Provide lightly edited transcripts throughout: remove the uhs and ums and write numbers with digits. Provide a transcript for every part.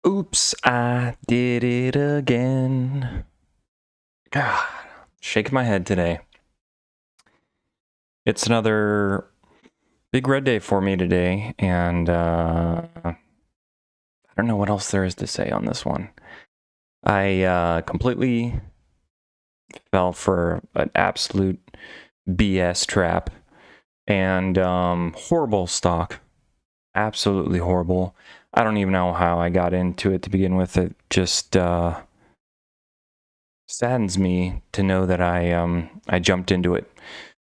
Oops, I did it again. God, shaking my head today. It's another big red day for me today, and I don't know what else there is to say on this one. I completely fell for an absolute BS trap and horrible stock. Absolutely horrible. I don't even know how I got into it to begin with. It just saddens me to know that I jumped into it.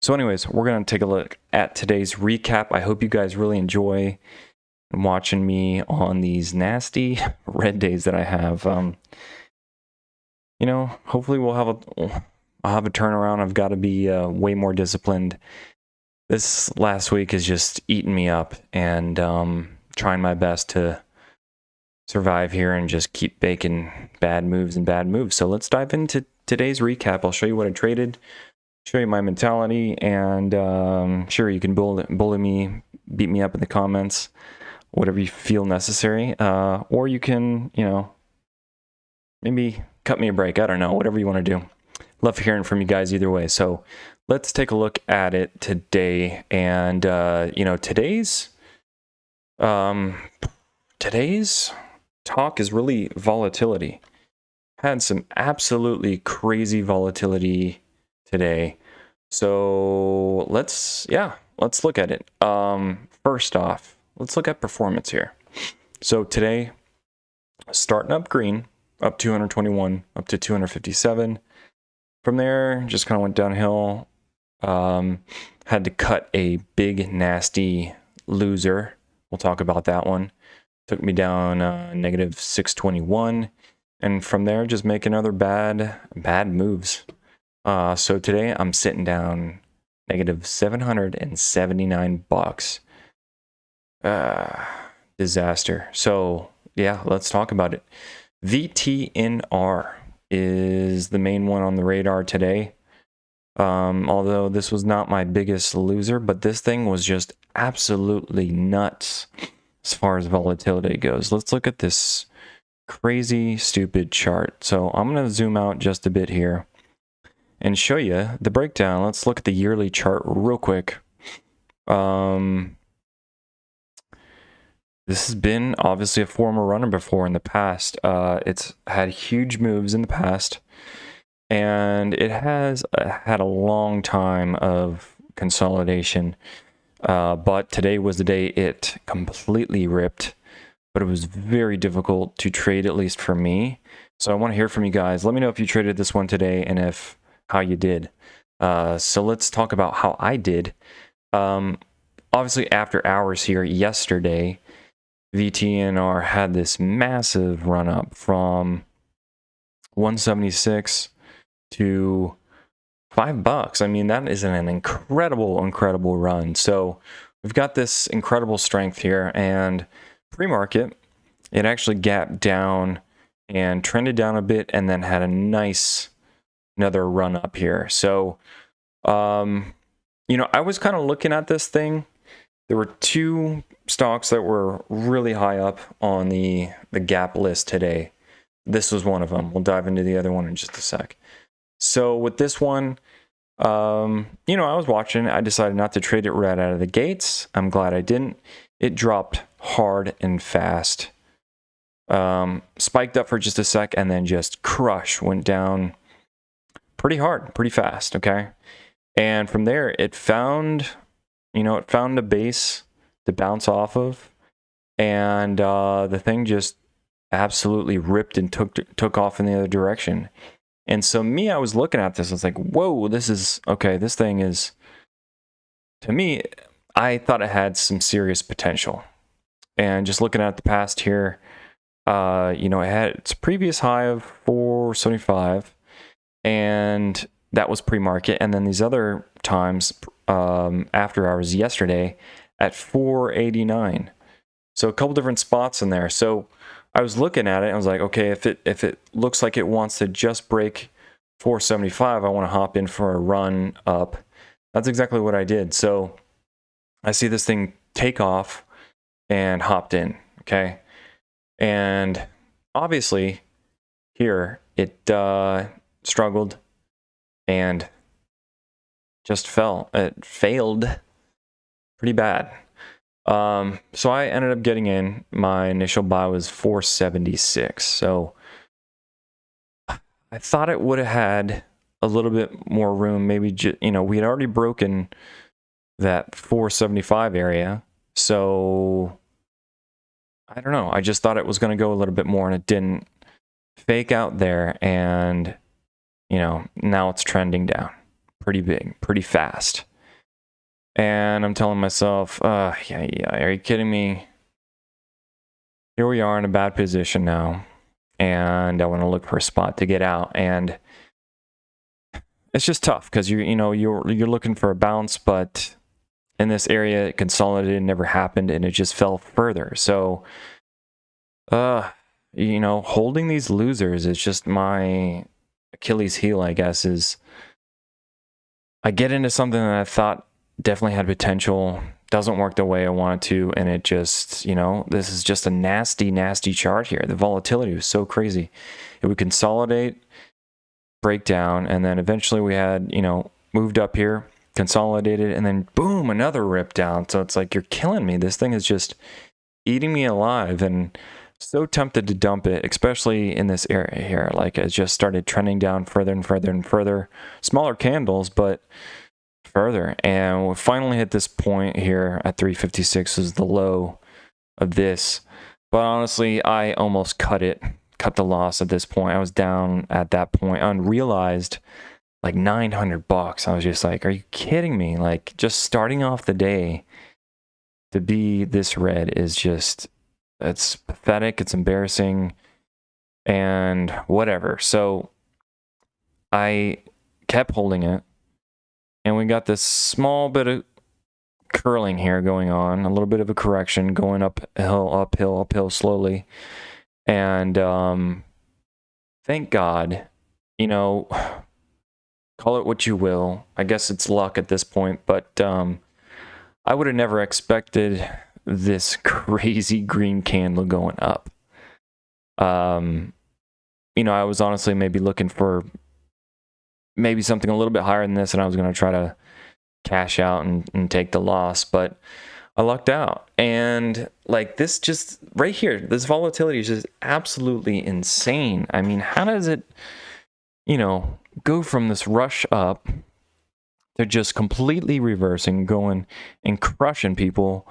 So anyways, we're going to take a look at today's recap. I hope you guys really enjoy watching me on these nasty red days that I have. Hopefully I'll have a turnaround. I've got to be way more disciplined. This last week has just eaten me up, and trying my best to survive here and just keep baking bad moves. So let's dive into today's recap. I'll show you what I traded, show you my mentality, and sure, you can bully me, beat me up in the comments, whatever you feel necessary, or you can, maybe cut me a break. I don't know, whatever you want to do. Love hearing from you guys either way. So let's take a look at it today. And today's talk is really volatility. Had some absolutely crazy volatility today. So let's look at it. First off, let's look at performance here. So today, starting up green, up 221, up to 257. From there, just kind of went downhill. Had to cut a big, nasty loser. We'll talk about that one. Took me down negative 621. And from there, just make another bad moves. So today, I'm sitting down negative 779 bucks. Disaster. So, yeah, let's talk about it. VTNR is the main one on the radar today. Although this was not my biggest loser, but this thing was just absolutely nuts as far as volatility goes. Let's look at this crazy, stupid chart. So I'm going to zoom out just a bit here and show you the breakdown. Let's look at the yearly chart real quick. This has been obviously a former runner before in the past. It's had huge moves in the past, and it has had a long time of consolidation. But today was the day it completely ripped, but it was very difficult to trade, at least for me. So I want to hear from you guys. Let me know if you traded this one today and how you did. So let's talk about how I did. Obviously, after hours here yesterday, VTNR had this massive run up from 176 to $5. I mean, that is an incredible run. So we've got this incredible strength here, and pre-market, it actually gapped down and trended down a bit, and then had another run up here. So, I was kind of looking at this thing. There were two stocks that were really high up on the gap list today. This was one of them. We'll dive into the other one in just a sec. So with this one, I was watching. I decided not to trade it right out of the gates. I'm glad I didn't. It dropped hard and fast. Spiked up for just a sec and then just went down pretty hard, pretty fast, okay? And from there, it found a base to bounce off of, and the thing just absolutely ripped and took off in the other direction. And so I was looking at this, I was like, whoa, this thing is, to me, I thought it had some serious potential. And just looking at the past here, it had its previous high of 475, and that was pre-market. And then these other times, after hours yesterday, at 489. So a couple different spots in there. So I was looking at it and I was like, okay, if it looks like it wants to just break 475, I want to hop in for a run up. That's exactly what I did. So I see this thing take off and hopped in, okay? And obviously here it struggled and just fell. It failed pretty bad. So I ended up getting in. My initial buy was 476. So I thought it would have had a little bit more room. Maybe, we had already broken that 475 area. So I don't know. I just thought it was going to go a little bit more, and it didn't. Fake out there, and now it's trending down pretty big, pretty fast. And I'm telling myself, yeah, are you kidding me? Here we are in a bad position now, and I want to look for a spot to get out. And it's just tough because you're looking for a bounce, but in this area it consolidated, never happened, and it just fell further. So holding these losers is just my Achilles heel, I guess. Is I get into something that I thought definitely had potential, doesn't work the way I wanted to, and it just, this is just a nasty, nasty chart here. The volatility was so crazy. It would consolidate, break down, and then eventually we had, moved up here, consolidated, and then boom, another rip down. So it's like, you're killing me. This thing is just eating me alive, and so tempted to dump it, especially in this area here. Like, it just started trending down further and further and further. Smaller candles, but further. And we finally hit this point here at 356 is the low of this. But honestly, I almost cut the loss at this point. I was down at that point, unrealized, like $900. I was just like, are you kidding me? Like, just starting off the day to be this red is just, it's pathetic, it's embarrassing, and whatever. So I kept holding it, and we got this small bit of curling here going on, a little bit of a correction going uphill slowly. And thank God, call it what you will. I guess it's luck at this point, but I would have never expected this crazy green candle going up. I was honestly maybe looking for maybe something a little bit higher than this, and I was going to try to cash out and take the loss, but I lucked out. And like, this just right here, this volatility is just absolutely insane. I mean, how does it, go from this rush up to just completely reversing, going and crushing people,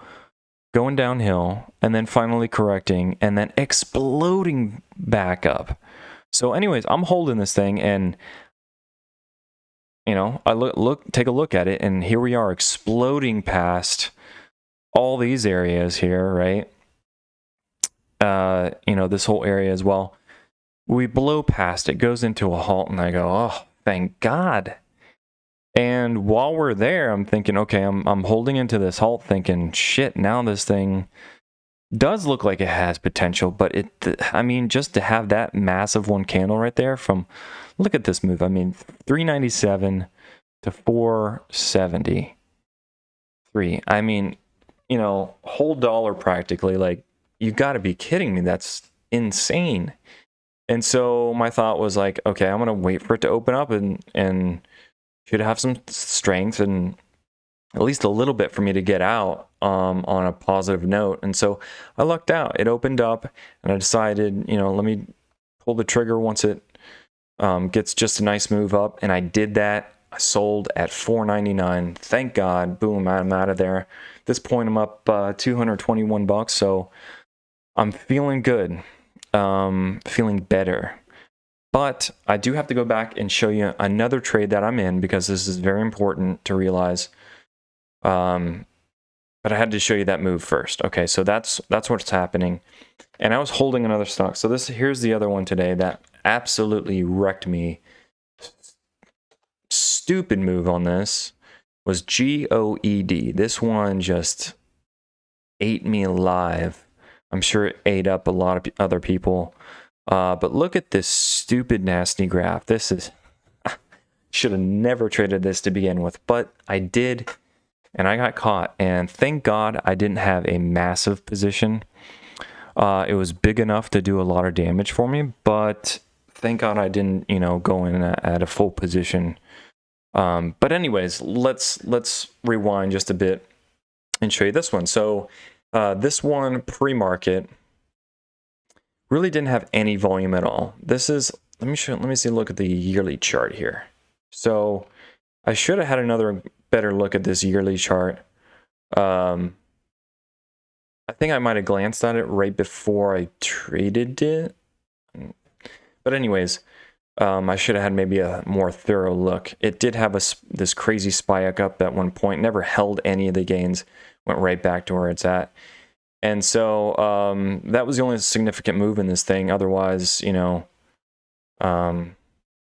going downhill, and then finally correcting, and then exploding back up? So anyways, I'm holding this thing, and I take a look at it, and here we are exploding past all these areas here, right? This whole area as well. We blow past it, goes into a halt, and I go, oh, thank God. And while we're there, I'm thinking, okay, I'm holding into this halt, thinking, shit, now this thing does look like it has potential, but just to have that massive one candle right there look at this move. I mean, 397 to 473. I mean, whole dollar practically. Like, you got to be kidding me. That's insane. And so my thought was like, okay, I'm going to wait for it to open up and should have some strength and at least a little bit for me to get out on a positive note. And so I lucked out. It opened up, and I decided, let me pull the trigger once it gets just a nice move up. And I did that. I sold at $4.99. Thank God. Boom, I'm out of there. At this point, I'm up $221. So I'm feeling good, feeling better. But I do have to go back and show you another trade that I'm in, because this is very important to realize. But I had to show you that move first. Okay, so that's what's happening. And I was holding another stock. So here's the other one today that absolutely wrecked me. Stupid move on this was GOED. This one just ate me alive. I'm sure it ate up a lot of other people. But look at this stupid, nasty graph. This is, should have never traded this to begin with, but I did, and I got caught. And thank God I didn't have a massive position. It was big enough to do a lot of damage for me, but thank God I didn't, go in at a full position. But anyways, let's rewind just a bit and show you this one. So this one pre-market really didn't have any volume at all. This is, let me see, look at the yearly chart here. So I should have had another better look at this yearly chart. I think I might have glanced at it right before I traded it. But anyways, I should have had maybe a more thorough look. It did have this crazy spike up at one point, never held any of the gains, went right back to where it's at. And so that was the only significant move in this thing. Otherwise, doing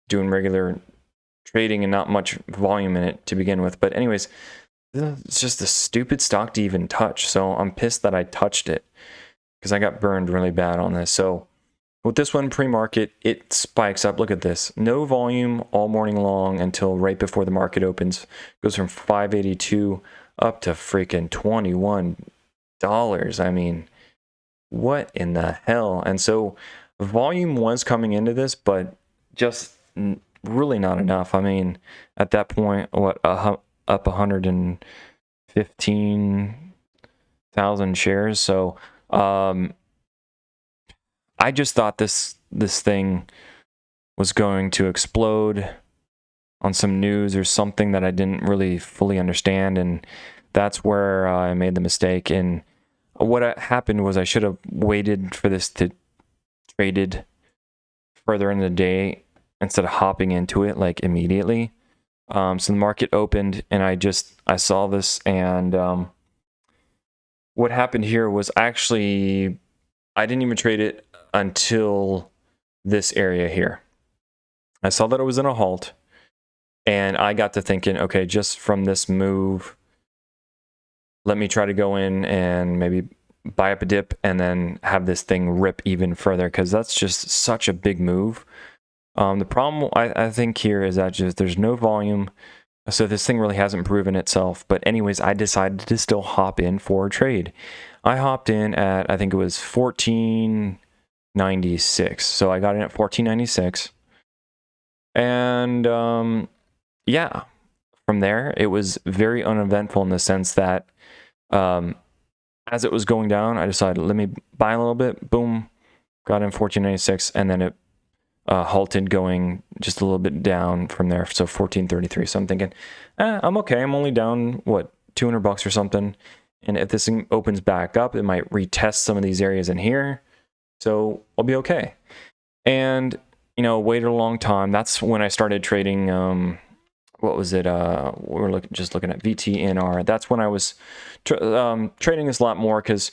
regular trading and not much volume in it to begin with. But anyways, it's just a stupid stock to even touch. So I'm pissed that I touched it because I got burned really bad on this. So with this one pre-market, it spikes up. Look at this. No volume all morning long until right before the market opens. Goes from 582 up to freaking $21. I mean, what in the hell? And so volume was coming into this, but just really not enough. I mean, at that point, up 115,000 shares. So I just thought this thing was going to explode on some news or something that I didn't really fully understand, and that's where I made the mistake. And what happened was I should have waited for this to traded further in the day instead of hopping into it like immediately. So the market opened and I saw this, and what happened here was actually I didn't even trade it until this area here. I saw that it was in a halt, and I got to thinking, okay, just from this move, let me try to go in and maybe buy up a dip and then have this thing rip even further, because that's just such a big move. The problem I think here is that just there's no volume, so this thing really hasn't proven itself. But anyways, I decided to still hop in for a trade. I hopped in at, I think it was 14.96. So I got in at 14.96. And yeah, from there, it was very uneventful in the sense that as it was going down, I decided, let me buy a little bit. Boom, got in 14.96, and then it halted going just a little bit down from there. So 14.33. So I'm thinking, I'm okay. I'm only down, what, $200 or something. And if this thing opens back up, it might retest some of these areas in here. So I'll be okay. And, waited a long time. That's when I started trading, what was it? We were just looking at VTNR. That's when I was trading this a lot more, because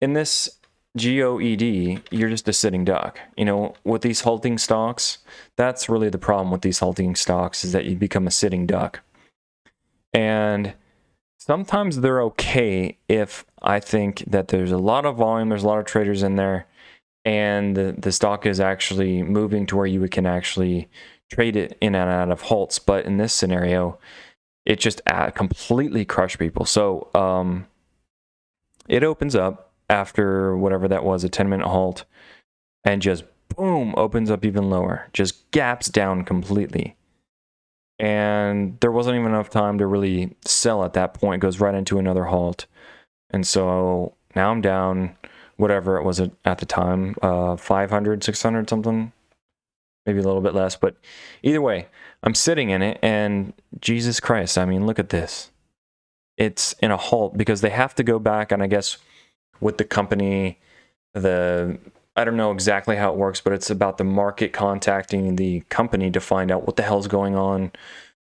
in this GOED, you're just a sitting duck. With these halting stocks, that's really the problem with these halting stocks, is that you become a sitting duck. And sometimes they're okay if I think that there's a lot of volume, there's a lot of traders in there, and the stock is actually moving to where you can actually trade it in and out of halts. But in this scenario, it just completely crushed people. So it opens up after whatever that was, a 10-minute halt, and just boom, opens up even lower, just gaps down completely. And there wasn't even enough time to really sell at that point. It goes right into another halt. And so now I'm down, whatever it was at the time, 500, 600 something, maybe a little bit less. But either way, I'm sitting in it, and Jesus Christ, I mean, look at this. It's in a halt because they have to go back, and I guess with the company, I don't know exactly how it works, but it's about the market contacting the company to find out what the hell's going on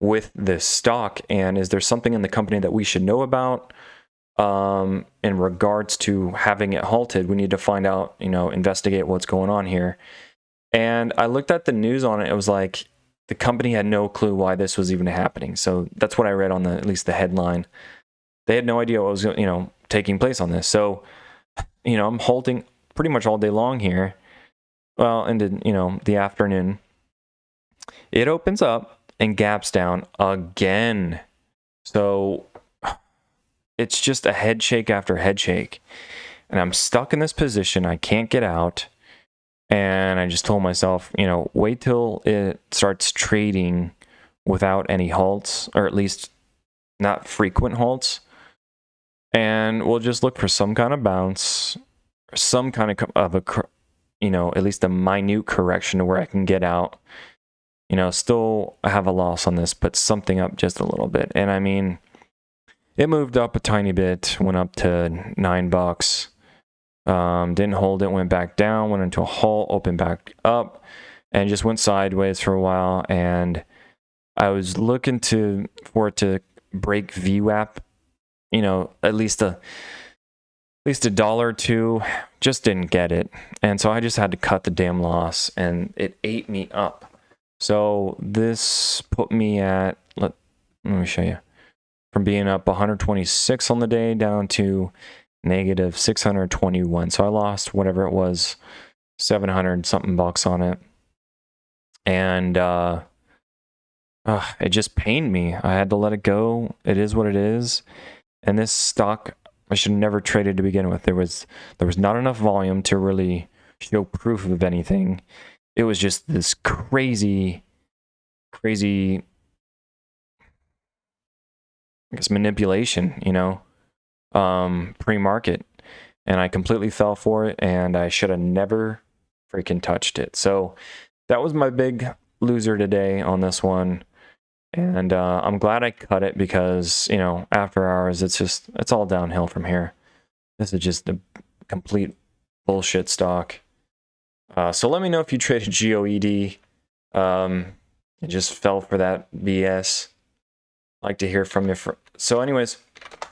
with this stock, and is there something in the company that we should know about in regards to having it halted. We need to find out, investigate what's going on here. And I looked at the news on it. It was like the company had no clue why this was even happening. So that's what I read on at least the headline. They had no idea what was, taking place on this. So, I'm halting pretty much all day long here. Well, into, the afternoon. It opens up and gaps down again. So it's just a head shake after head shake. and I'm stuck in this position. I can't get out. And I just told myself, you know, wait till it starts trading without any halts, or at least not frequent halts. And we'll just look for some kind of bounce, some kind of a, you know, at least a minute correction to where I can get out. You know, still I have a loss on this, but something up just a little bit. And I mean, it moved up a tiny bit, went up to $9. Didn't hold it, went back down, went into a halt, opened back up, and just went sideways for a while. And I was looking for it to break VWAP, you know, at least a dollar or two. Just didn't get it, and so I just had to cut the damn loss, and it ate me up. So this put me at, let me show you, from being up 126 on the day down to negative 621. So I lost whatever it was, 700 something bucks on it. And it just pained me. I had to let it go. It is what it is. And this stock, I should have never traded to begin with. There was not enough volume to really show proof of anything. It was just this crazy, I guess, manipulation, you know, pre-market, and I completely fell for it, and I should have never freaking touched it. So that was my big loser today on this one, and I'm glad I cut it, because, you know, after hours it's all downhill from here. This is just a complete bullshit stock. So let me know if you traded GOED and just fell for that BS. I'd like to hear from you. So anyways,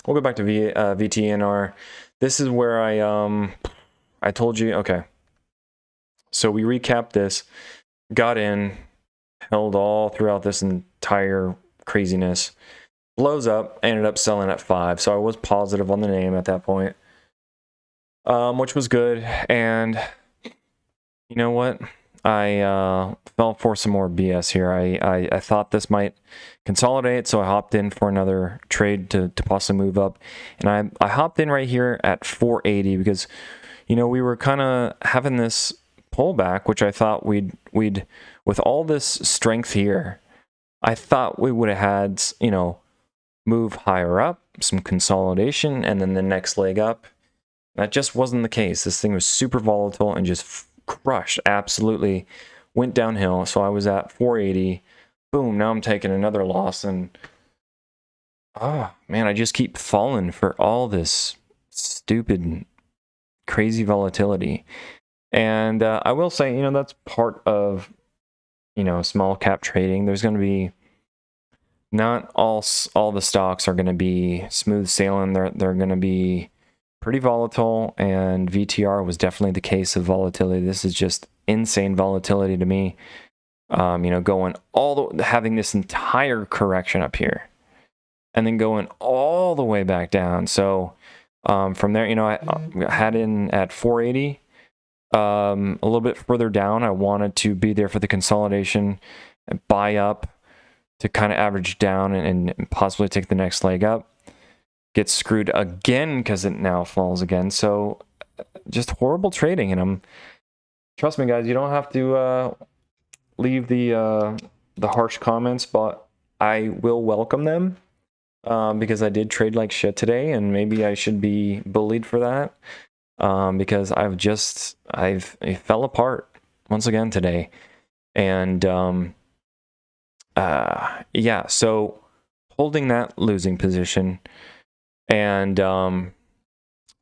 we'll go back to VTNR. This is where I told you, okay. So we recapped this, got in, held all throughout this entire craziness, blows up, ended up selling at 5. So I was positive on the name at that point, which was good. And you know what? I fell for some more BS here. I thought this might consolidate, so I hopped in for another trade to possibly move up. And I hopped in right here at 480 because, you know, we were kind of having this pullback, which I thought we'd with all this strength here, I thought we would have had, you know, move higher up, some consolidation, and then the next leg up. That just wasn't the case. This thing was super volatile and just crushed, absolutely went downhill. So I was at 480. Boom, now I'm taking another loss, and oh man, I just keep falling for all this stupid, crazy volatility. And I will say, you know, that's part of, you know, small cap trading. There's going to be not all the stocks are going to be smooth sailing. They're going to be pretty volatile, and VTR was definitely the case of volatility. This is just insane volatility to me. You know, going having this entire correction up here, and then going all the way back down. So from there, you know, I had in at 480. A little bit further down, I wanted to be there for the consolidation and buy up to kind of average down and possibly take the next leg up. Get screwed again because it now falls again. So just horrible trading. And trust me guys, you don't have to leave the harsh comments, but I will welcome them because I did trade like shit today, and maybe I should be bullied for that because I fell apart once again today. And yeah, so holding that losing position. And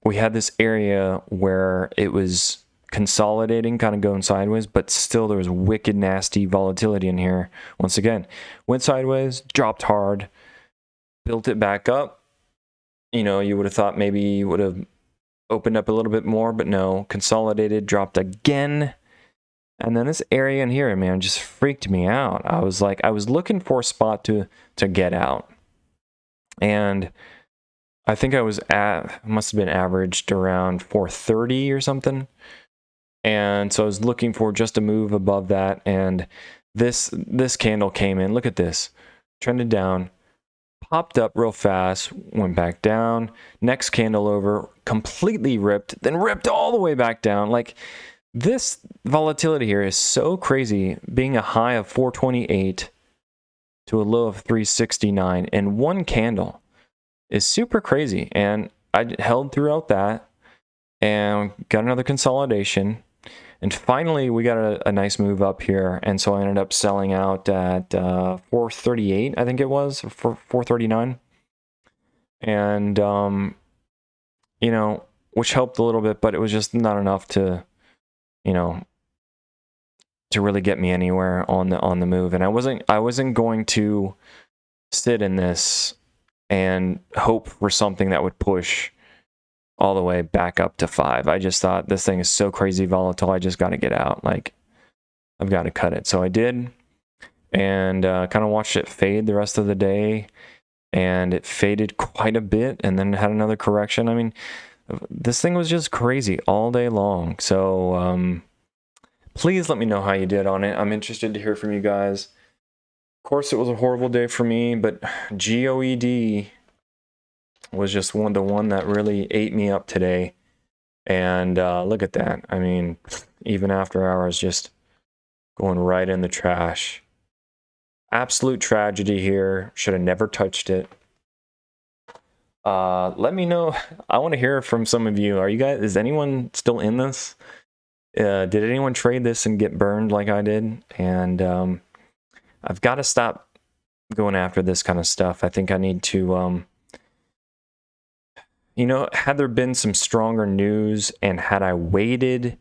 we had this area where it was consolidating, kind of going sideways, but still there was wicked nasty volatility in here. Once again, went sideways, dropped hard, built it back up. You know, you would have thought maybe you would have opened up a little bit more, but no, consolidated, dropped again. And then this area in here, man, just freaked me out. I was looking for a spot to get out. And I think I must have been averaged around 430 or something. And so I was looking for just a move above that. And this candle came in. Look at this. Trended down, popped up real fast, went back down, next candle over, completely ripped, then ripped all the way back down. Like, this volatility here is so crazy, being a high of 428 to a low of 369 in one candle is super crazy. And I held throughout that and got another consolidation. And finally, we got a nice move up here. And so I ended up selling out at 438, I think it was, or 439. And, you know, which helped a little bit, but it was just not enough to, you know, to really get me anywhere on the move. And I wasn't going to sit in this and hope for something that would push all the way back up to 5. I just thought, this thing is so crazy volatile, I just got to get out. Like, I've got to cut it. So I did, and kind of watched it fade the rest of the day, and it faded quite a bit and then had another correction. I mean, this thing was just crazy all day long. So please let me know how you did on it. I'm interested to hear from you guys. Of course, it was a horrible day for me, but GOED was just the one that really ate me up today. And look at that. I mean, even after hours, just going right in the trash. Absolute tragedy here. Should have never touched it. Let me know. I want to hear from some of you. Is anyone still in this? Did anyone trade this and get burned like I did? And I've got to stop going after this kind of stuff. I think I need to, you know, had there been some stronger news and had I waited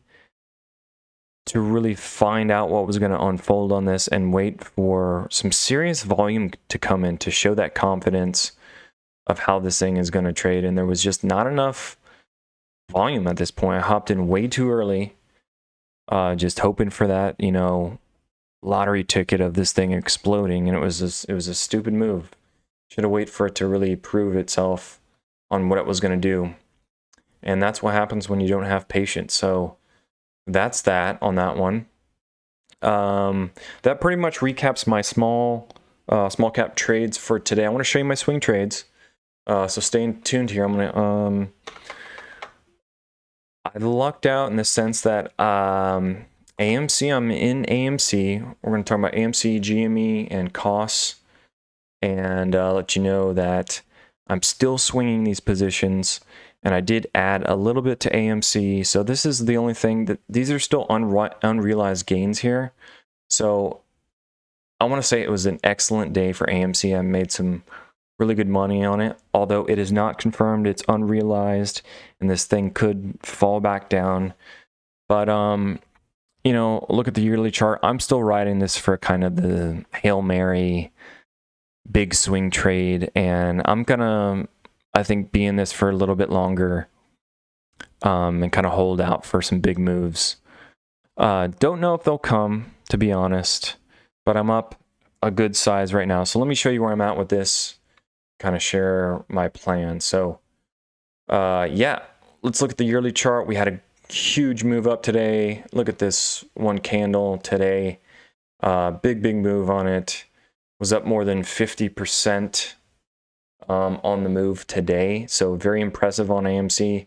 to really find out what was going to unfold on this and wait for some serious volume to come in to show that confidence of how this thing is going to trade, and there was just not enough volume at this point. I hopped in way too early, just hoping for that, you know, lottery ticket of this thing exploding, and it was a stupid move. Should have waited for it to really prove itself on what it was going to do, and that's what happens when you don't have patience. So that's that on that one. That pretty much recaps my small cap trades for today. I want to show you my swing trades. So stay tuned here. I lucked out in the sense that AMC, I'm in AMC. We're going to talk about AMC, GME, and costs, and let you know that I'm still swinging these positions, and I did add a little bit to AMC. So this is the only thing that these are still unrealized gains here. So I want to say it was an excellent day for AMC. I made some really good money on it, although it is not confirmed, it's unrealized, and this thing could fall back down. But you know, look at the yearly chart. I'm still riding this for kind of the Hail Mary big swing trade, and I'm gonna, I think, be in this for a little bit longer, and kind of hold out for some big moves. Don't know if they'll come, to be honest, but I'm up a good size right now. So let me show you where I'm at with this, kind of share my plan. So yeah, let's look at the yearly chart. We had a huge move up today. Look at this one candle today. Big move on it. Was up more than 50% on the move today. So very impressive on AMC.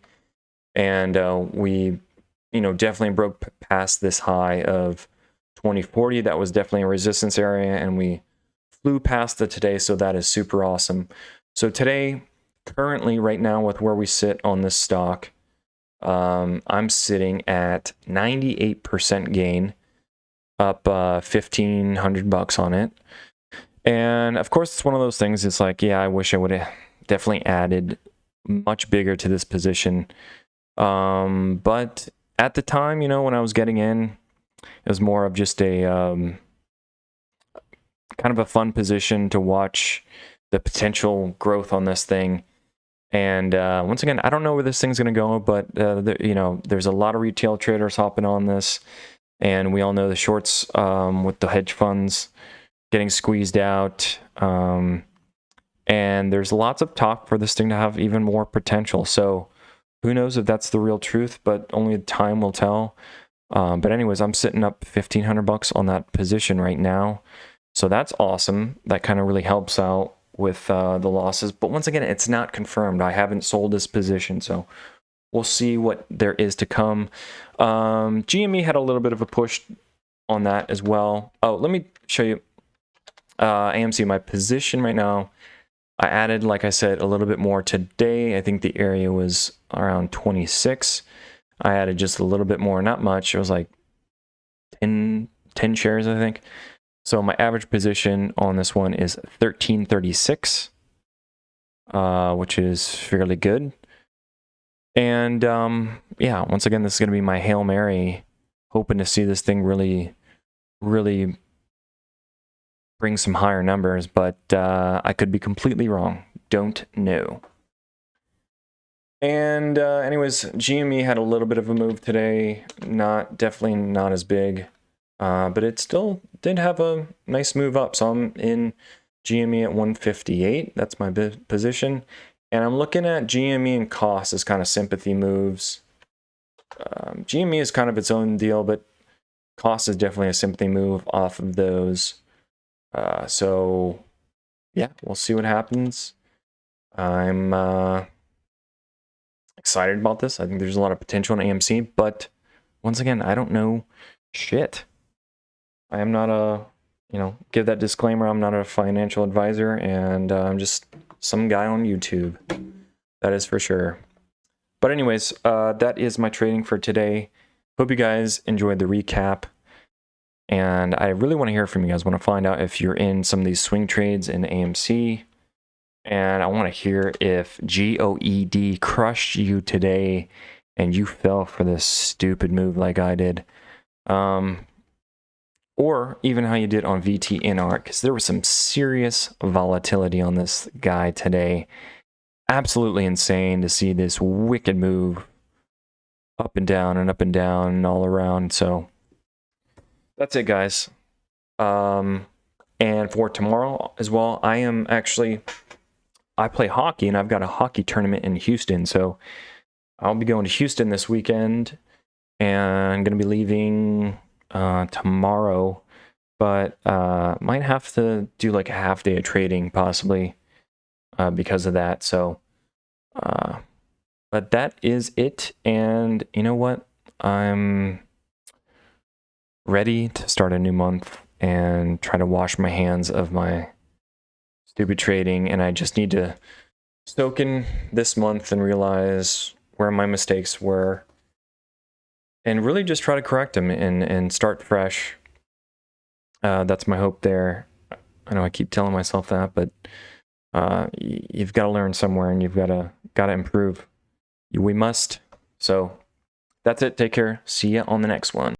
And we, you know, definitely broke past this high of 2040. That was definitely a resistance area, and we flew past it today. So that is super awesome. So today, currently right now with where we sit on this stock, I'm sitting at 98% gain, up $1,500 on it. And of course, it's one of those things. It's like, yeah, I wish I would have definitely added much bigger to this position. But at the time, you know, when I was getting in, it was more of just a kind of a fun position to watch the potential growth on this thing. And once again, I don't know where this thing's going to go, but you know, there's a lot of retail traders hopping on this, and we all know the shorts with the hedge funds getting squeezed out, and there's lots of talk for this thing to have even more potential. So who knows if that's the real truth, but only time will tell. But anyways, I'm sitting up $1,500 on that position right now. So that's awesome. That kind of really helps out with the losses. But once again, it's not confirmed. I haven't sold this position, so we'll see what there is to come. GME had a little bit of a push on that as well. Oh, let me show you AMC, my position right now. I added, like I said, a little bit more today. I think the area was around 26. I added just a little bit more, not much. It was like 10 shares, I think. So my average position on this one is 1336, which is fairly good. And yeah, once again, this is going to be my Hail Mary, hoping to see this thing really bring some higher numbers, but I could be completely wrong. Don't know. And anyways, GME had a little bit of a move today. Definitely not as big, but it still did have a nice move up. So I'm in GME at 158. That's my position. And I'm looking at GME and cost as kind of sympathy moves. GME is kind of its own deal, but cost is definitely a sympathy move off of those. So yeah, we'll see what happens. I'm excited about this. I think there's a lot of potential in AMC, but once again, I don't know shit. I am not a, give that disclaimer, I'm not a financial advisor, and I'm just some guy on YouTube. That is for sure. But anyways, that is my trading for today. Hope you guys enjoyed the recap. And I really want to hear from you guys. I want to find out if you're in some of these swing trades in AMC. And I want to hear if GOED crushed you today and you fell for this stupid move like I did. Or even how you did on VTNR, because there was some serious volatility on this guy today. Absolutely insane to see this wicked move up and down and all around. So that's it, guys. And for tomorrow as well, I play hockey, and I've got a hockey tournament in Houston. So I'll be going to Houston this weekend, and I'm going to be leaving tomorrow, but might have to do like a half day of trading possibly because of that. So, but that is it. And you know what? I'm ready to start a new month and try to wash my hands of my stupid trading, and I just need to soak in this month and realize where my mistakes were and really just try to correct them and start fresh. That's my hope there. I know I keep telling myself that, but you've got to learn somewhere, and you've got to improve. We must. So that's it. Take care. See ya on the next one.